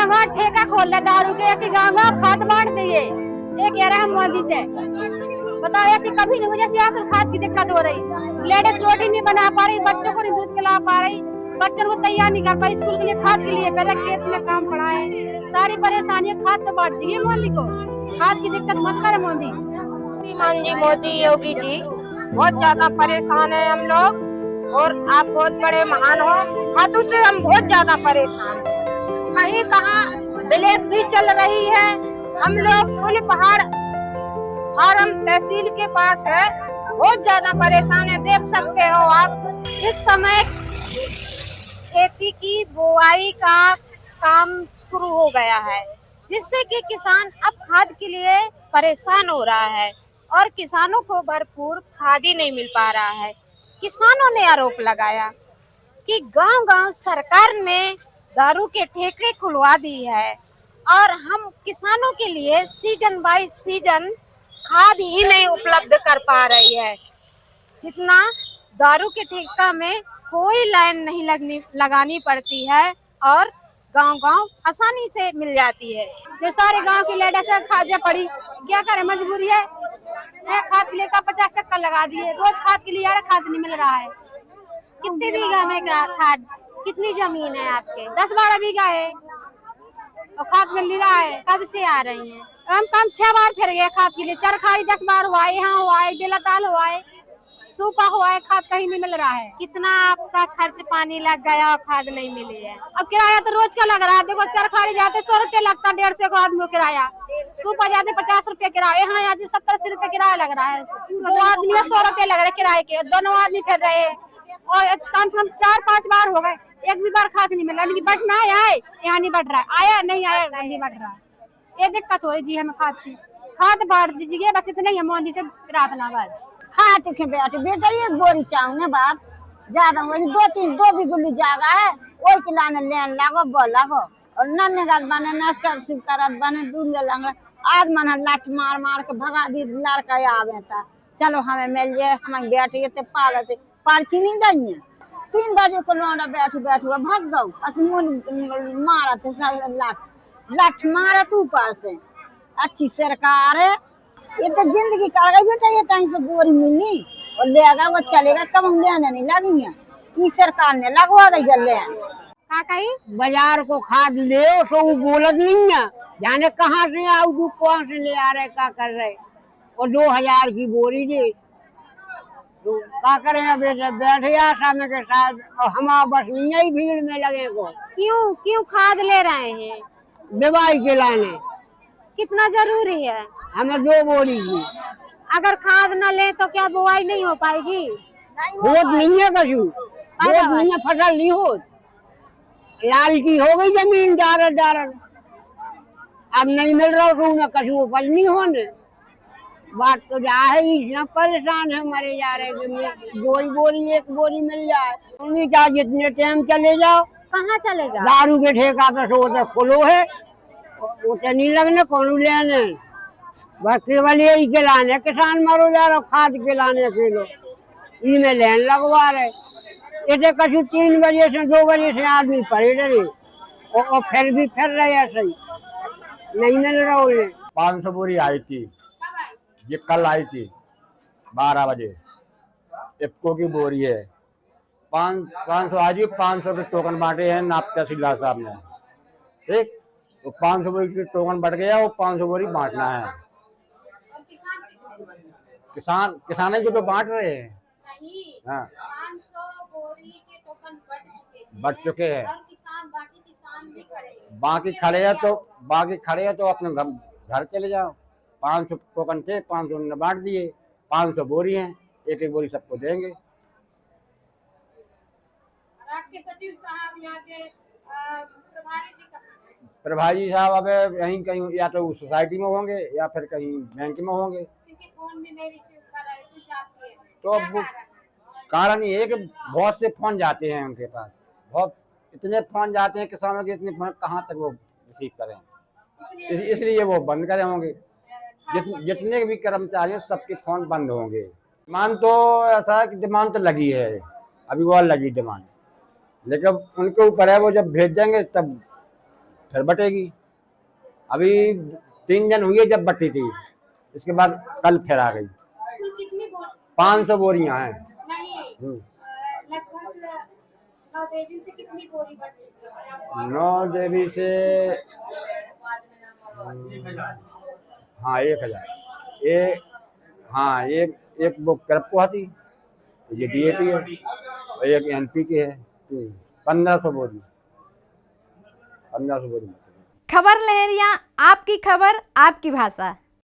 गाँव गाँव ठेका खोल दिया दारू के, ऐसी गाँव गाँव खाद बांट दिए। ये कह रहे हम मोदी से, बताओ ऐसी कभी नहीं हुई जैसे यहाँ से खाद की दिक्कत हो रही। लेडीज रोटी नहीं बना पा रही, बच्चों को नहीं दूध पिला पा रही, बच्चों को तैयार नहीं कर पाई स्कूल के लिए, खाद के लिए पहले खेत में काम पड़ा है। सारी परेशानियां खाद तो बांट दी है मोदी को, खाद की दिक्कत मत करे मोदी। श्रीमान जी मोदी योगी जी बहुत ज्यादा परेशान है हम लोग, और आप बहुत बड़े महान हो, खादों से हम बहुत ज्यादा परेशान हैं। कहीं कहाँ ब्लैक भी चल रही है। हम लोग कुल पहाड़ फार्म तहसील के पास है, बहुत ज्यादा परेशान है। देख सकते हो आप इस समय खेती की बुआई का काम शुरू हो गया है, जिससे कि किसान अब खाद के लिए परेशान हो रहा है और किसानों को भरपूर खाद ही नहीं मिल पा रहा है। किसानों ने आरोप लगाया कि गांव-गांव सरकार ने दारू के ठेके खुलवा दी है और हम किसानों के लिए सीजन बाय सीजन खाद ही नहीं उपलब्ध कर पा रही है। जितना दारू के ठेका में कोई लाइन नहीं लगानी पड़ती है और गांव-गांव आसानी से मिल जाती है। ये सारे गांव की लेडीज खाद पड़ी, क्या करे मजबूरी है। खाद के लिए का 50 चक्कर लगा दिए, रोज खाद के लिए यार खाद नहीं मिल रहा है। कितने बीघा में खाद, कितनी जमीन है आपके? 10-12 बीघा है और खाद मिल रहा है। कब से आ रही है? कम 6 बार फिर गए खाद के लिए, चरखारी 10 बार हुआ है, यहाँ हुआ है, दिलाताल हुआ है, सूपा हुआ है, खाद कहीं नहीं मिल रहा है। कितना आपका खर्च पानी लग गया और खाद नहीं मिली है। अब किराया तो रोज का लग रहा है, देखो चरखारी जाते 100 रुपए लगता, 150 को आदमी किराया, सूपा जाते 50 रुपए किराया, यहाँ जाते 70-80 रुपए किराया लग रहा है। 2 आदमी 100 रुपए लग रहे किराए के, दोनों आदमी फिर रहे हैं और कम से कम 4-5 बार हो गए, एक भी बार खाद नहीं मिला। बढ़ना है यहाँ नहीं बढ़ रहा है, आया नहीं आया नहीं बढ़ रहा है। ये दिक्कत हो रही जी हमें खाद की, खाद बांट दीजिए बस, इतना ही मोदी से प्रार्थना बस। खाते के बेटा ये बोरी चाहूंगे बात ज्यादा वही 2 बिगुली जागा है, वही के लाने लेन लागो बो लागो और नन्हे गाल बने न करत बने डूले लंग आज मन लाठ मार मार के भगा दी लड़का आवे था। चलो हमें मिल जाए, हमें बैठे ते पागल से पर्ची नहीं दइए। 3 बजे को लौंडा बैठू भाग गऊ असमोन मारा थे लाठ मारा तू पास है। अच्छी सरकार है, ये तो जिंदगी कर गई बेटा, ये कहीं से बोरी मिली और लेगा वो चलेगा, कब हम लेने नहीं लगेंगे। ये सरकार ने लगवा दी जल्दी का कही बाजार को खाद ले तो वो बोला नहीं है, जाने कहाँ से आओ तू कौन से ले आ रहे, क्या कर रहे, और 2000 की बोरी दे तो क्या करें बेटा, बैठे आसामी के साथ और हम बस यही भीड़ में लगे को। क्यों खाद ले रहे हैं? दवाई के लाने। कितना जरूरी है? हमें 2 बोरी की। अगर खाद न ले तो क्या बुआई नहीं हो पाएगी? होत नहीं है कछु, होत नहीं है, फसल नहीं होत, लाल की हो गई जमीन डारक अब नहीं मिल रहा तो उन्हें कछु उपज नहीं होने। बात तो जा है, इतना परेशान है, मरे जा रहे कि 2 बोरी 1 बोरी मिल जाए। उन्हीं का जितने टाइम चले जाओ, कहाँ चले जाओ? दारू के ठेका पे सोते खुलो है, उसे नहीं लगने कौन लेने, बस केवल यही के लाने किसान मरो जा रहा, खाद के लाने के लोग इनमें लेन लगवा रहे। इसे कछु 3 बजे से 2 बजे से आदमी पड़े रहे और फिर भी फिर रहे ऐसे ही नहीं मिल रहा उन्हें। 500 बोरी आई थी, ये कल आई थी 12 बजे, इफ्को की बोरी है। 500 आज 500 के टोकन बांटे हैं नाप तहसीलदार साहब ने, ठीक, तो 500 बोरी के टोकन बढ़ गया और 500 बोरी बांटना है। किसान जो तो बांट रहे हैं नहीं, हाँ 500 बोरी के टोकन बढ़ चुके हैं, और बाकी किसान भी खड़े हैं। बाकी खड़े हैं तो अपने घर चले जाओ। 500 टोकन थे, 500 ने बांट दिए, 500 बोरी हैं, एक बोरी सबको देंगे। आपके सचिव साहब यहाँ के प्रभारी जी कहाँ हैं? प्रभारी साहब अब यहीं कहीं या तो सोसाइटी में होंगे या फिर कहीं बैंक में होंगे, क्योंकि फोन भी नहीं रिसीव कर रहे, स्विच ऑफ किए। तो अब कारण ये है कि बहुत से फोन जाते हैं उनके पास, बहुत इतने फोन जाते हैं किसानों के, इतने फोन कहाँ तक वो रिसीव करें, इसलिए वो बंद करे होंगे। जितने भी कर्मचारी हैं सबके फोन बंद होंगे। डिमांड तो ऐसा है कि डिमांड तो लगी है, अभी वो लगी डिमांड, लेकिन उनके ऊपर है, वो जब भेज देंगे तब फिर बटेगी। अभी 3 दिन हुई है जब बटी थी, इसके बाद कल फिर आ गई। कुल कितनी बोरी? 500 बोरियां हैं। नहीं, लगभग नौ देवी से कितनी बोरी बटी? 9 देवी से हाँ 1000। हाँ एक वो करपको आती, ये DAP है, और एक NP की है। 1500 बोरी 1500 बोरी। खबर लहरिया, आपकी खबर आपकी भाषा।